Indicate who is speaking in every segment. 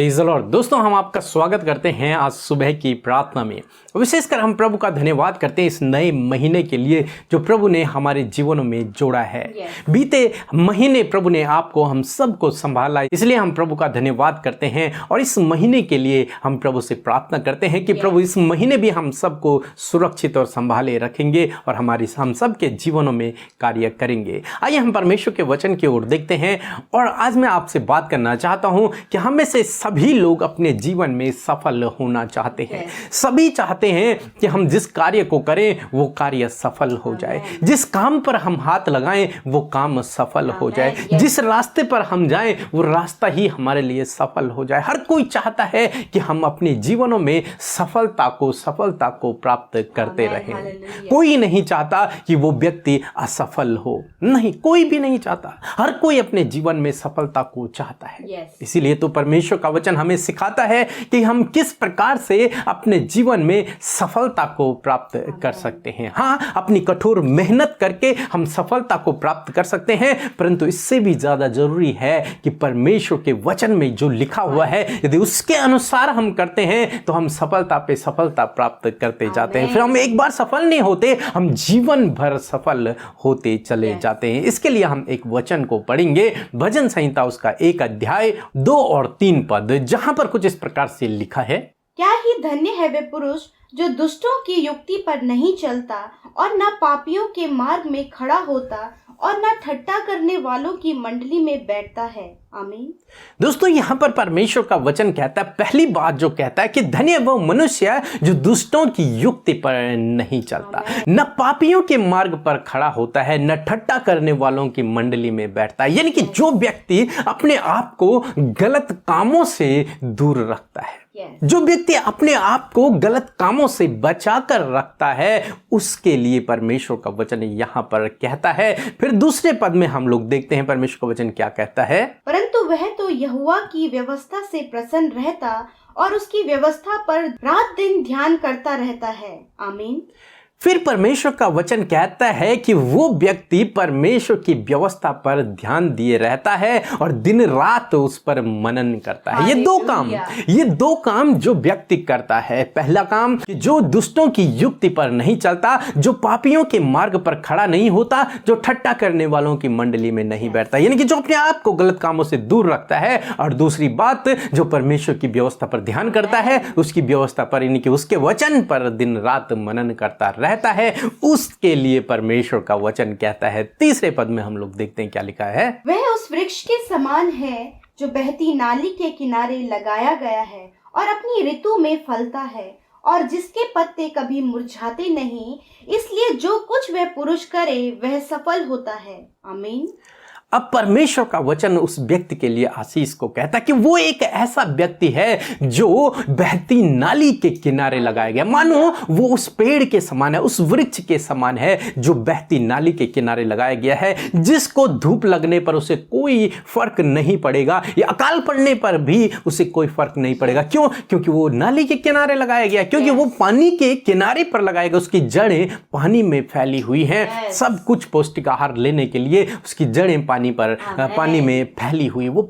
Speaker 1: Praise the Lord. दोस्तों, हम आपका स्वागत करते हैं आज सुबह की प्रार्थना में। विशेषकर हम प्रभु का धन्यवाद करते हैं इस नए महीने के लिए जो प्रभु ने हमारे जीवनों में जोड़ा है। बीते महीने प्रभु ने आपको हम सबको संभाला, इसलिए हम प्रभु का धन्यवाद करते हैं और इस महीने के लिए हम प्रभु से प्रार्थना करते हैं कि प्रभु इस महीने भी हम सबको सुरक्षित और संभाले रखेंगे और हम सबके जीवनों में कार्य करेंगे। आइए हम परमेश्वर के वचन की ओर देखते हैं और आज मैं आपसे बात करना चाहता हूं कि हम में से सभी लोग अपने जीवन में सफल होना चाहते हैं। सभी चाहते हैं कि हम जिस कार्य को करें वो कार्य सफल हो जाए, जिस काम पर हम हाथ लगाएं वो काम सफल हो जाए, जिस रास्ते पर हम जाएं वो रास्ता ही हमारे लिए सफल हो जाए। हर कोई चाहता है कि हम अपने जीवनों में सफलता को प्राप्त करते रहें। कोई नहीं चाहता कि वो व्यक्ति असफल हो, नहीं, कोई भी नहीं चाहता। हर कोई अपने जीवन में सफलता को चाहता है। इसीलिए तो परमेश्वर का वचन हमें सिखाता है कि हम किस प्रकार से अपने जीवन में सफलता को प्राप्त कर सकते हैं। हाँ, अपनी कठोर मेहनत करके हम सफलता को प्राप्त कर सकते हैं, परंतु इससे भी ज्यादा जरूरी है कि परमेश्वर के वचन में जो लिखा हुआ है यदि उसके अनुसार हम करते हैं तो हम सफलता पे सफलता प्राप्त करते जाते हैं। फिर हम एक बार सफल नहीं होते, हम जीवन भर सफल होते चले जाते हैं। इसके लिए हम एक वचन को पढ़ेंगे, भजन संहिता उसका 1 अध्याय 2 और 3 पद, जहां पर कुछ इस प्रकार से लिखा है।
Speaker 2: क्या ही धन्य है वे पुरुष जो दुष्टों की युक्ति पर नहीं चलता और न पापियों के मार्ग में खड़ा होता और न ठट्टा करने वालों की मंडली में बैठता है। आमीन।
Speaker 1: दोस्तों, यहाँ पर परमेश्वर का वचन कहता है, पहली बात जो कहता है कि धन्य वो मनुष्य है जो दुष्टों की युक्ति पर नहीं चलता, न पापियों के मार्ग पर खड़ा होता है, न ठट्टा करने वालों की मंडली में बैठता है। यानी कि जो व्यक्ति अपने आप को गलत कामों से दूर रखता है, जो व्यक्ति अपने आप को गलत कामों से बचा कर रखता है, उसके लिए परमेश्वर का वचन यहाँ पर कहता है। फिर दूसरे पद में हम लोग देखते हैं परमेश्वर का वचन क्या कहता है।
Speaker 2: परंतु वह तो यहोवा की व्यवस्था से प्रसन्न रहता और उसकी व्यवस्था पर रात दिन ध्यान करता रहता है। आमीन।
Speaker 1: फिर परमेश्वर का वचन कहता है कि वो व्यक्ति परमेश्वर की व्यवस्था पर ध्यान दिए रहता है और दिन रात उस पर मनन करता है। ये दो काम जो व्यक्ति करता है। पहला काम कि जो दुष्टों की युक्ति पर नहीं चलता, जो पापियों के मार्ग पर खड़ा नहीं होता, जो ठट्टा करने वालों की मंडली में नहीं बैठता, यानी कि जो अपने आप को गलत कामों से दूर रखता है। और दूसरी बात, जो परमेश्वर की व्यवस्था पर ध्यान करता है, उसकी व्यवस्था पर यानी कि उसके वचन पर दिन रात मनन करता रहता है, उसके लिए परमेश्वर का वचन कहता है। तीसरे पद में हम लोग देखते हैं क्या लिखा है।
Speaker 2: वह उस वृक्ष के समान है जो बहती नाली के किनारे लगाया गया है और अपनी ऋतु में फलता है और जिसके पत्ते कभी मुरझाते नहीं, इसलिए जो कुछ वह पुरुष करे वह सफल होता है। आमीन।
Speaker 1: अब परमेश्वर का वचन उस व्यक्ति के लिए आशीष को कहता है कि वो एक ऐसा व्यक्ति है जो बहती नाली के किनारे लगाया गया। मानो वो उस पेड़ के समान है, उस वृक्ष के समान है जो बहती नाली के किनारे लगाया गया है, जिसको धूप लगने पर उसे कोई फर्क नहीं पड़ेगा या अकाल पड़ने पर भी उसे कोई फर्क नहीं पड़ेगा। क्यों? क्योंकि वो नाली के किनारे लगाया गया, क्योंकि वो पानी के किनारे पर लगाया गया। उसकी जड़ें पानी में फैली हुई हैं, सब कुछ पौष्टिक आहार लेने के लिए उसकी जड़ें पानी में फैली हुई। वो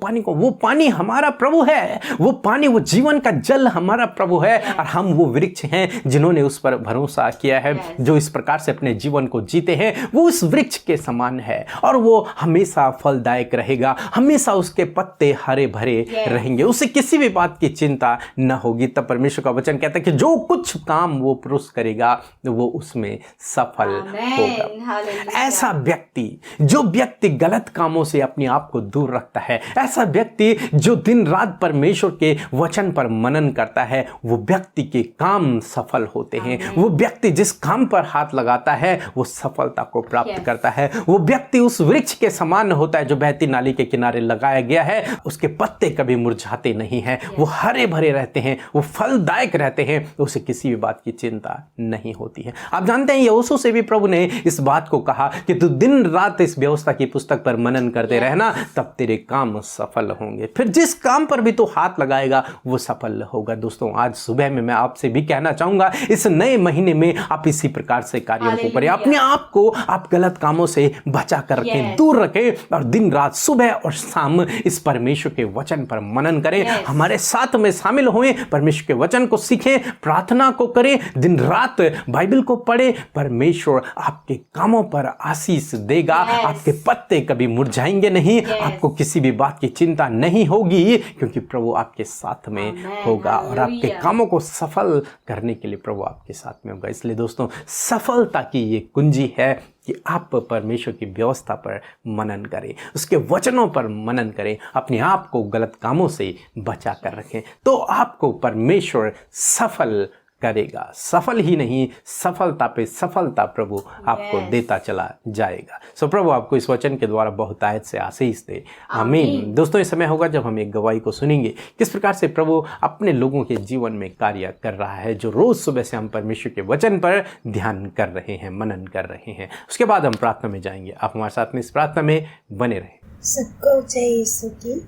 Speaker 1: पानी हमारा प्रभु है, वो पानी, वो जीवन का जल हमारा प्रभु है और हम वो वृक्ष हैं जिन्होंने उस पर भरोसा किया है, जो इस प्रकार से अपने जीवन को जीते हैं। वो उस वृक्ष के समान है और वो हमेशा फलदायक रहेगा, हमेशा उसके पत्ते हरे भरे रहेंगे, उसे किसी भी बात की चिंता न होगी। तब परमेश्वर का वचन कहता है कि जो कुछ काम वो पुरुष करेगा वो उसमें सफल होगा। ऐसा व्यक्ति गलत कामों से अपने आप को दूर रखता है, ऐसा व्यक्ति जो दिन रात परमेश्वर के वचन पर मनन करता है, वो व्यक्ति के काम सफल होते हैं। वो व्यक्ति जिस काम पर हाथ लगाता है वो सफलता को प्राप्त करता है। वो व्यक्ति उस वृक्ष के समान होता है जो बहती नाली के किनारे लगाया गया है। उसके पत्ते कभी मुरझाते नहीं हैं, वो हरे भरे रहते हैं, वो फलदायक रहते हैं, उसे किसी भी बात की चिंता नहीं होती है। आप जानते हैं यहोशू से भी प्रभु ने इस बात को कहा कि तू दिन रात इस व्यवस्था की पुस्तक पर मनन करते रहना, तब तेरे काम सफल होंगे। फिर जिस काम पर भी तू हाथ लगाएगा वो सफल होगा। दोस्तों, आज सुबह में मैं आपसे भी कहना चाहूँगा, इस नए महीने में आप इसी प्रकार से कार्यों को करें। अपने आप को आप गलत कामों से बचा कर रखें, दूर रखें और दिन रात सुबह और शाम इस परमेश्वर के वचन पर मनन करें। हमारे साथ में शामिल हों, परमेश्वर के वचन को सीखें, प्रार्थना को करें, दिन रात बाइबल को पढ़ें। परमेश्वर आपके कामों पर आशीष देगा। आपके पत्ते कभी मुरझाएंगे नहीं, आपको किसी भी बात की चिंता नहीं होगी, क्योंकि प्रभु आपके साथ में होगा और आपके कामों को सफल करने के लिए प्रभु आपके साथ में होगा। इसलिए दोस्तों, सफलता की ये कुंजी है कि आप परमेश्वर की व्यवस्था पर मनन करें, उसके वचनों पर मनन करें, अपने आप को गलत कामों से बचा कर रखें, तो आपको परमेश्वर सफल करेगा। सफल ही नहीं, सफलता पे सफलता प्रभु आपको देता चला जाएगा। सो प्रभु आपको इस वचन के द्वारा बहुतायत से आशीष दे। आमीन। दोस्तों, इस समय होगा जब हम एक गवाही को सुनेंगे, किस प्रकार से प्रभु अपने लोगों के जीवन में कार्य कर रहा है, जो रोज सुबह से हम परमेश्वर के वचन पर ध्यान कर रहे हैं, मनन कर रहे हैं। उसके बाद हम प्रार्थना में जाएंगे। आप हमारे साथ में इस प्रार्थना में बने रहें।
Speaker 3: सबको जय यीशु की।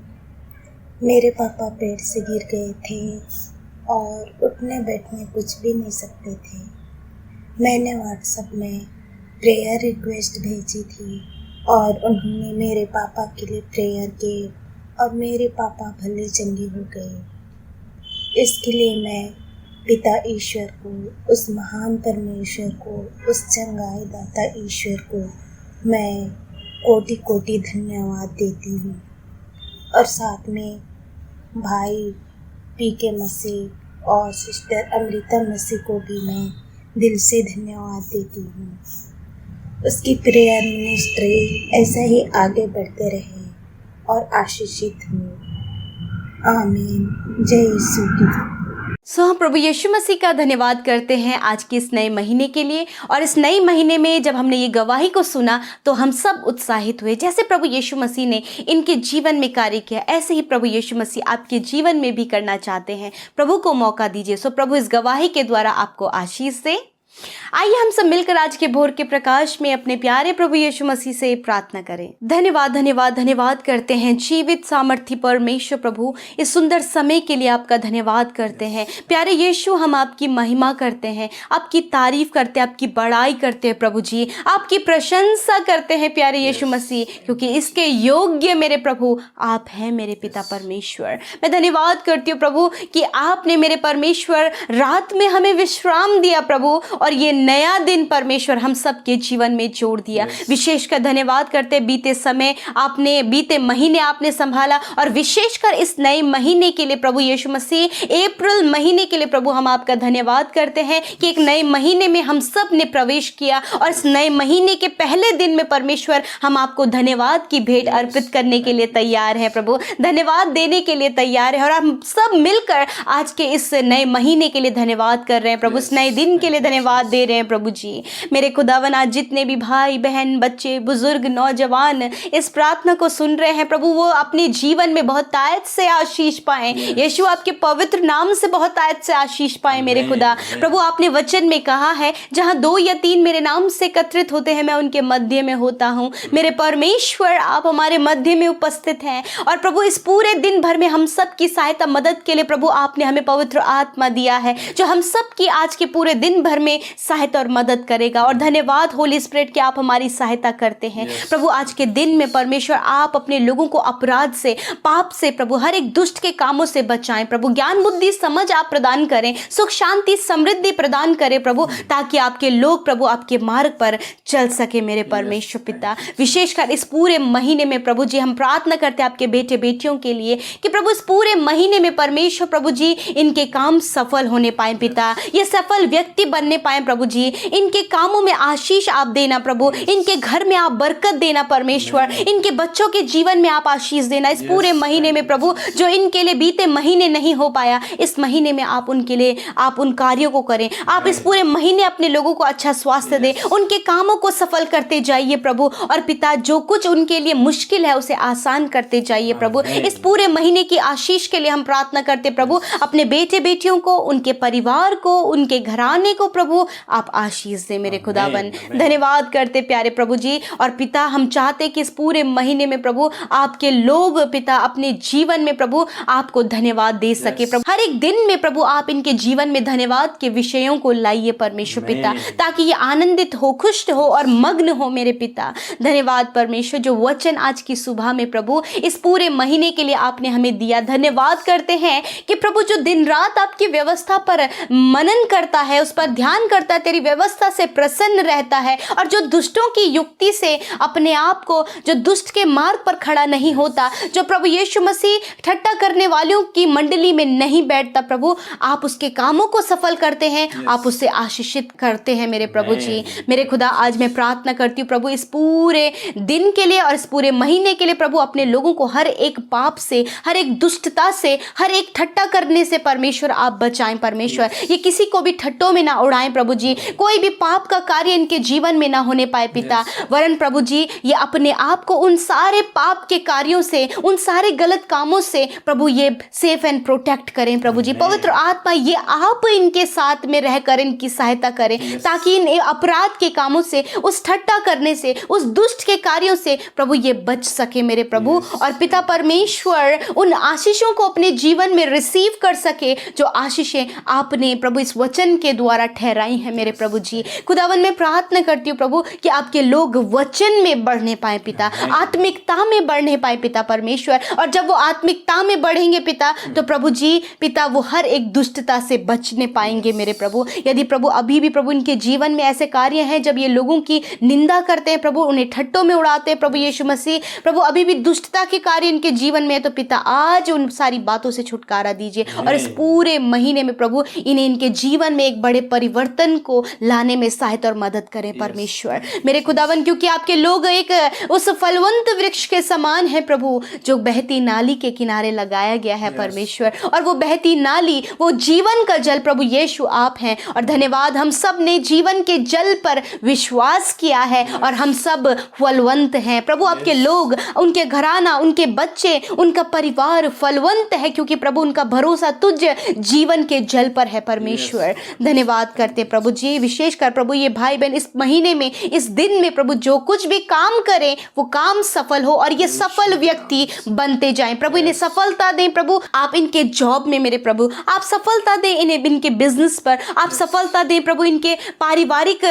Speaker 3: मेरे पापा पेड़ से गिर गए थे और उठने बैठने कुछ भी नहीं सकते थे। मैंने व्हाट्सएप में प्रेयर रिक्वेस्ट भेजी थी और उन्होंने मेरे पापा के लिए प्रेयर किए और मेरे पापा भले चंगे हो गए। इसके लिए मैं पिता ईश्वर को, उस महान परमेश्वर को, उस चंगाई दाता ईश्वर को मैं कोटि कोटि धन्यवाद देती हूँ। और साथ में भाई पीके मसीह और सिस्टर अमृता मसीह को भी मैं दिल से धन्यवाद देती हूँ। उसकी प्रेयर मिनिस्ट्री ऐसा ही आगे बढ़ते रहे और आशीषित हूँ। आमीन। जय यीशु की।
Speaker 2: हम प्रभु यीशु मसीह का धन्यवाद करते हैं आज के इस नए महीने के लिए। और इस नए महीने में जब हमने ये गवाही को सुना तो हम सब उत्साहित हुए। जैसे प्रभु यीशु मसीह ने इनके जीवन में कार्य किया, ऐसे ही प्रभु यीशु मसीह आपके जीवन में भी करना चाहते हैं। प्रभु को मौका दीजिए। सो प्रभु इस गवाही के द्वारा आपको आशीष दे। आइए हम सब मिलकर आज के भोर के प्रकाश में अपने प्यारे प्रभु यीशु मसीह से प्रार्थना करें। धन्यवाद धन्यवाद धन्यवाद करते हैं जीवित सामर्थी परमेश्वर प्रभु, इस सुंदर समय के लिए आपका धन्यवाद करते हैं। प्यारे यीशु, हम आपकी महिमा करते हैं, आपकी तारीफ करते हैं, आपकी बड़ाई करते हैं प्रभु जी, आपकी प्रशंसा करते हैं प्यारे यीशु मसीह, क्योंकि इसके योग्य मेरे प्रभु आप हैं मेरे पिता परमेश्वर। मैं धन्यवाद करती हूँ प्रभु कि आपने मेरे परमेश्वर रात में हमें विश्राम दिया प्रभु, और ये नया दिन परमेश्वर हम सबके जीवन में जोड़ दिया। विशेषकर धन्यवाद करते बीते समय आपने, बीते महीने आपने संभाला, और विशेषकर इस नए महीने के लिए प्रभु यीशु मसीह, अप्रैल महीने के लिए प्रभु हम आपका धन्यवाद करते हैं कि एक नए महीने में हम सब ने प्रवेश किया। और इस नए महीने के पहले दिन में परमेश्वर हम आपको धन्यवाद की भेंट अर्पित करने के लिए तैयार हैं प्रभु, धन्यवाद देने के लिए तैयार है। और हम सब मिलकर आज के इस नए महीने के लिए धन्यवाद कर रहे हैं प्रभु, इस नए दिन के लिए धन्यवाद दे रहे हैं प्रभु जी। मेरे खुदावन, आज जितने भी भाई बहन, बच्चे, बुजुर्ग, नौजवान इस प्रार्थना को सुन रहे हैं प्रभु, वो अपने जीवन में बहुत आयत से आशीष पाएं। यीशु, आपके पवित्र नाम से बहुत आयत से आशीष पाएं मेरे खुदा। प्रभु, आपने वचन में कहा है, जहां 2 या 3 मेरे नाम से एकत्रित होते हैं, मैं उनके मध्य में होता हूं। मेरे परमेश्वर, आप हमारे मध्य में उपस्थित हैं। और प्रभु, इस पूरे दिन भर में हम सब की सहायता मदद के लिए प्रभु आपने हमें पवित्र आत्मा दिया है, जो हम सब की आज के पूरे दिन भर में सहायता और मदद करेगा। और धन्यवाद होली स्पिरिट कि आप हमारी सहायता करते हैं प्रभु। आज के दिन में परमेश्वर आप अपने लोगों को अपराध से, पाप से प्रभु, हर एक दुष्ट के कामों से बचाएं प्रभु। ज्ञान बुद्धि समझ आप प्रदान करें, सुख शांति समृद्धि प्रदान करें प्रभु, ताकि आपके लोग प्रभु आपके मार्ग पर चल सके मेरे परमेश्वर पिता। विशेषकर इस पूरे महीने में प्रभु जी हम प्रार्थना करते हैं आपके बेटे बेटियों के लिए कि प्रभु इस पूरे महीने में परमेश्वर प्रभु जी इनके काम सफल होने पाए पिता, ये सफल व्यक्ति बनने पाए प्रभु जी। इनके कामों में आशीष आप देना प्रभु, इनके घर में आप बरकत देना परमेश्वर, इनके बच्चों के जीवन में आप आशीष देना। इस पूरे महीने में प्रभु जो इनके लिए बीते महीने नहीं हो पाया, इस महीने में आप उनके लिए आप उन कार्यों को करें। आप इस पूरे महीने अपने लोगों को अच्छा स्वास्थ्य दें, उनके कामों को सफल करते जाइए प्रभु। और पिता, जो कुछ उनके लिए मुश्किल है उसे आसान करते जाइए प्रभु। इस पूरे महीने की आशीष के लिए हम प्रार्थना करते प्रभु, अपने बेटे बेटियों को, उनके परिवार को, उनके घराने को प्रभु प्रभु आप आशीष दें मेरे खुदावन। धन्यवाद करते प्यारे प्रभु जी। और पिता हम चाहते कि इस पूरे महीने में प्रभु आपके लोग पिता अपने जीवन में प्रभु आपको धन्यवाद दे सके प्रभु। हर एक दिन में प्रभु आप इनके जीवन में धन्यवाद के विषयों को लाइए परमेश्वर पिता, ताकि ये आनंदित हो, खुश हो और मग्न हो मेरे पिता। धन्यवाद परमेश्वर जो वचन आज की सुबह में प्रभु इस पूरे महीने के लिए आपने हमें दिया। धन्यवाद करते हैं कि प्रभु जो दिन रात आपकी व्यवस्था पर मनन करता है, उस पर ध्यान करता है, तेरी व्यवस्था से प्रसन्न रहता है, और जो दुष्टों की युक्ति से अपने आप को, जो दुष्ट के मार्ग पर खड़ा नहीं होता, जो प्रभु यीशु मसीह ठट्टा करने वालों की मंडली में नहीं बैठता, प्रभु आप उसके कामों को सफल करते हैं, आप उससे आशीषित करते हैं मेरे प्रभु जी। मेरे खुदा आज मैं प्रार्थना करती हूँ प्रभु इस पूरे दिन के लिए और इस पूरे महीने के लिए प्रभु अपने लोगों को हर एक पाप से, हर एक दुष्टता से, हर एक ठट्टा करने से परमेश्वर आप बचाएं परमेश्वर। ये किसी को भी ठट्टों में ना उड़ाएं प्रभु जी, कोई भी पाप का कार्य इनके जीवन में ना होने पाए पिता, वरन प्रभु जी ये अपने आप को उन सारे पाप के कार्यों से, उन सारे गलत कामों से प्रभु ये सेफ एंड प्रोटेक्ट करें प्रभु जी। पवित्र आत्मा ये आप इनके साथ में रहकर इनकी सहायता करें, ताकि इन अपराध के कामों से, उस ठट्टा करने से, उस दुष्ट के कार्यों से प्रभु ये बच सके मेरे प्रभु। और पिता परमेश्वर उन आशीषों को अपने जीवन में रिसीव कर सके जो आशीषें आपने प्रभु इस वचन के द्वारा ठहराई हैं मेरे प्रभु जी। खुदावन मैं प्रार्थना करती हूँ प्रभु कि आपके लोग वचन में बढ़ने पाए पिता, आत्मिकता में बढ़ने पाए पिता परमेश्वर। और जब वो आत्मिकता में बढ़ेंगे पिता, तो प्रभु जी पिता वो हर एक दुष्टता से बचने पाएंगे मेरे प्रभु। यदि प्रभु अभी भी प्रभु इनके जीवन में ऐसे कार्य हैं जब ये लोगों की निंदा करते हैं प्रभु, उन्हें ठट्टों में उड़ाते हैं प्रभु यीशु मसीह, प्रभु अभी भी दुष्टता के कार्य इनके जीवन में है, तो पिता आज उन सारी बातों से छुटकारा दीजिए। और इस पूरे महीने में प्रभु इन्हें इनके जीवन में एक बड़े परिवर्तन को लाने में सहायता और मदद करें परमेश्वर मेरे खुदावन, क्योंकि आपके लोग एक उस फलवंत वृक्ष के समान है प्रभु जो बहती नाली के किनारे लगाया गया है परमेश्वर। और वो बहती नाली, वो जीवन का जल प्रभु यीशु आप हैं। और धन्यवाद हम सब ने जीवन के जल पर विश्वास किया है और हम सब फलवंत हैं प्रभु। आपके लोग, उनके घराना, उनके बच्चे, उनका परिवार फलवंत है, क्योंकि प्रभु उनका भरोसा तुझ जीवन के जल पर है परमेश्वर। धन्यवाद करते प्रभु जी, विशेषकर प्रभु ये भाई बहन इस महीने में, इस दिन में प्रभु जो कुछ भी काम करें वो काम सफल हो और ये सफल व्यक्ति बनते जाएं प्रभु। इन्हें सफलता दें प्रभु, आप इनके जॉब में मेरे प्रभु आप सफलता दें, इन्हें इनके बिजनेस पर आप सफलता दें प्रभु, इनके पारिवारिक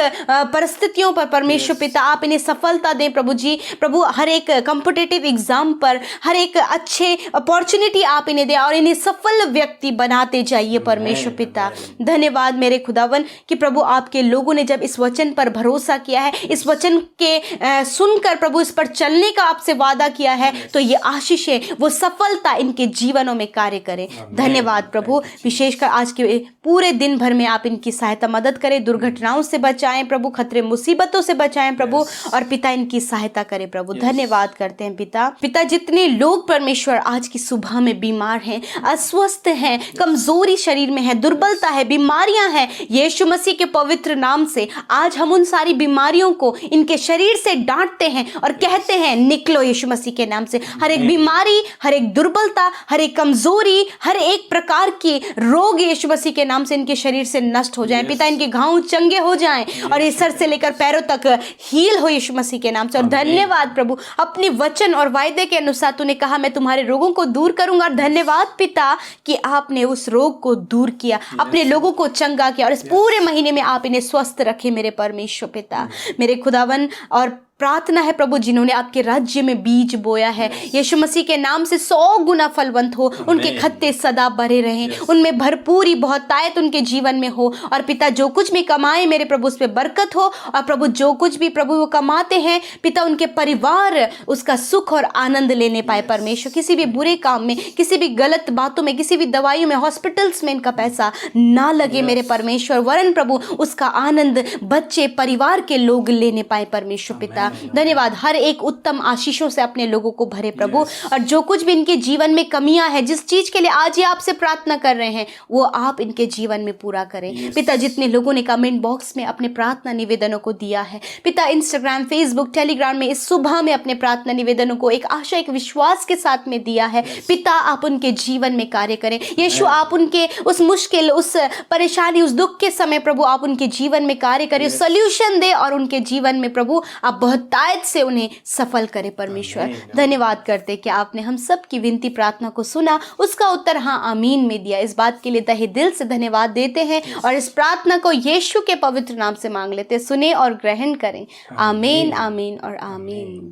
Speaker 2: परिस्थितियों पर परमेश्वर पिता आप इन्हें सफलता दें प्रभु जी। प्रभु हर एक कॉम्पिटिटिव एग्जाम पर, हर एक अच्छे अपॉर्चुनिटी आप इन्हें दें और इन्हें सफल व्यक्ति बनाते जाइए परमेश्वर पिता। धन्यवाद मेरे खुदावन कि प्रभु आपके लोगों ने जब इस वचन पर भरोसा किया है, इस वचन के सुनकर प्रभु इस पर चलने का आपसे वादा किया है, तो ये आशीषें, वो सफलता इनके जीवनों में कार्य करें। धन्यवाद प्रभु, विशेषकर आज के पूरे दिन भर में आप इनकी सहायता मदद करें, दुर्घटनाओं से बचाएं प्रभु, खतरे मुसीबतों से बचाएं प्रभु, और पिता इनकी सहायता करें प्रभु। धन्यवाद करते हैं पिता जितने लोग परमेश्वर आज की सुबह में बीमार हैं, अस्वस्थ हैं, कमजोरी शरीर में है, दुर्बलता है, बीमारियां हैं, यीशु मसीह के पवित्र नाम से आज हम उन सारी बीमारियों को इनके शरीर से डांटते हैं और कहते हैं निकलो यीशु मसीह के नाम से। हर एक बीमारी, हर एक दुर्बलता, हर एक कमजोरी, हर एक प्रकार की रोग यीशु मसीह के नाम से इनके शरीर से नष्ट हो जाएं पिता, इनके घाव चंगे हो जाएं और ये सर से लेकर पैरों तक हील हो यीशु मसीह के नाम से। और धन्यवाद प्रभु, अपने वचन और वायदे के अनुसार तूने कहा मैं तुम्हारे रोगों को दूर करूंगा। और धन्यवाद पिता कि आपने उस रोग को दूर किया, अपने लोगों को चंगा किया, और इस पूरे महीने में आप इन्हें स्वस्थ रखे मेरे परमेश्वर पिता, मेरे खुदावन। और प्रार्थना है प्रभु जिन्होंने आपके राज्य में बीज बोया है, यीशु मसीह के नाम से 100 गुना फलवंत हो, उनके खत्ते सदा भरे रहें, उनमें भरपूरी बहुतायत उनके जीवन में हो। और पिता जो कुछ भी कमाए मेरे प्रभु उस पर बरकत हो, और प्रभु जो कुछ भी प्रभु वो कमाते हैं पिता उनके परिवार उसका सुख और आनंद लेने पाए परमेश्वर। किसी भी बुरे काम में, किसी भी गलत बातों में, किसी भी दवाइयों में, हॉस्पिटल्स में इनका पैसा ना लगे मेरे परमेश्वर, वरन प्रभु उसका आनंद बच्चे परिवार के लोग लेने पाए परमेश्वर पिता। धन्यवाद। हर एक उत्तम आशीषों से अपने लोगों को भरे प्रभु, और जो कुछ भी इनके जीवन में कमियां हैं, जिस चीज के लिए आज ये आपसे प्रार्थना कर रहे हैं, वो आप इनके जीवन में पूरा करें। पिता, जितने लोगों ने कमेंट बॉक्स में अपने प्रार्थना निवेदनों को दिया है पिता, इंस्टाग्राम, फेसबुक, टेलीग्राम में इस सुबह में अपने प्रार्थना निवेदनों को एक आशा, एक विश्वास के साथ में दिया है पिता, आप उनके जीवन में कार्य करें। यीशु, आप उनके उस मुश्किल, उस परेशानी, उस दुख के समय प्रभु आप उनके जीवन में कार्य करें, सॉल्यूशन दे, और उनके जीवन में प्रभु आप बहुतायत से उन्हें सफल करें। परमेश्वर, धन्यवाद करते कि आपने हम सब की विनती प्रार्थना को सुना, उसका उत्तर हाँ आमीन में दिया। इस बात के लिए तहे दिल से धन्यवाद देते हैं और इस प्रार्थना को यीशु के पवित्र नाम से मांग लेते, सुने और ग्रहण करें। आमीन, आमीन और आमीन।